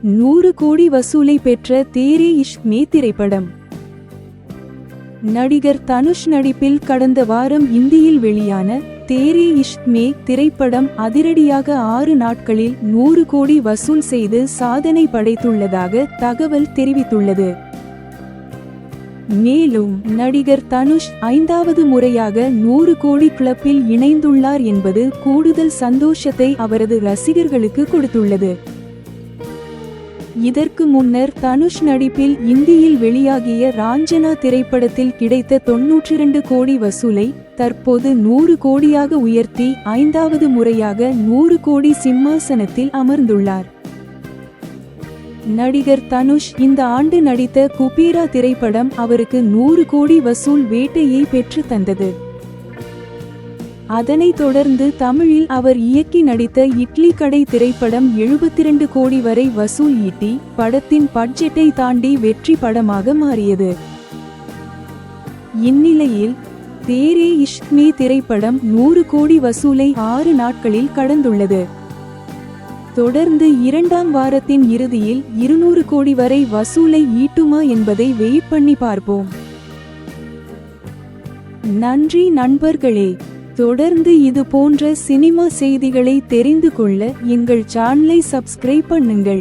100 கோடி வசூலை பெற்ற தேரே இஷ்க் மே திரைப்படம். நடிகர் தனுஷ் நடிப்பில் கடந்த வாரம் இந்தியில் வெளியான தேரே இஷ்க் மே திரைப்படம் அதிரடியாக 6 நாட்களில் 100 கோடி வசூல் செய்து சாதனை படைத்துள்ளதாக தகவல் தெரிவித்துள்ளது. மேலும் நடிகர் தனுஷ் 5வது முறையாக 100 கோடி கிளப்பில் இணைந்துள்ளார் என்பது கூடுதல் சந்தோஷத்தை அவரது ரசிகர்களுக்கு கொடுத்துள்ளது. இதற்கு முன்னர் தனுஷ் நடிப்பில் இந்தியில் வெளியாகிய ராஞ்சனா திரைப்படத்தில் கிடைத்த 92 கோடி வசூலை தற்போது 100 கோடியாக உயர்த்தி 5வது முறையாக 100 கோடி சிம்மாசனத்தில் அமர்ந்துள்ளார். நடிகர் தனுஷ் இந்த ஆண்டு நடித்த குபேரா திரைப்படம் அவருக்கு 100 கோடி வசூல் வேட்டையை பெற்று தந்தது. அதனைத் தொடர்ந்து தமிழில் அவர் இயக்கி நடித்த இட்லி கடை திரைப்படம் 72 கோடி வரை வசூல் ஈட்டி படத்தின் பட்ஜெட்டை தாண்டி வெற்றி படமாக மாறியது. இந்நிலையில் தேரே இஷ்க் மே திரைப்படம் 100 கோடி வசூலை 6 நாட்களில் கடந்துள்ளது. தொடர்ந்து 2ஆம் வாரத்தின் இறுதியில் 200 கோடி வரை வசூலை ஈட்டுமா என்பதை வெயிட் பண்ணி பார்ப்போம். நன்றி நண்பர்களே. தொடர்ந்து இது போன்ற சினிமா செய்திகளை தெரிந்து கொள்ள எங்கள் சேனலை சப்ஸ்கிரைப் பண்ணுங்கள்.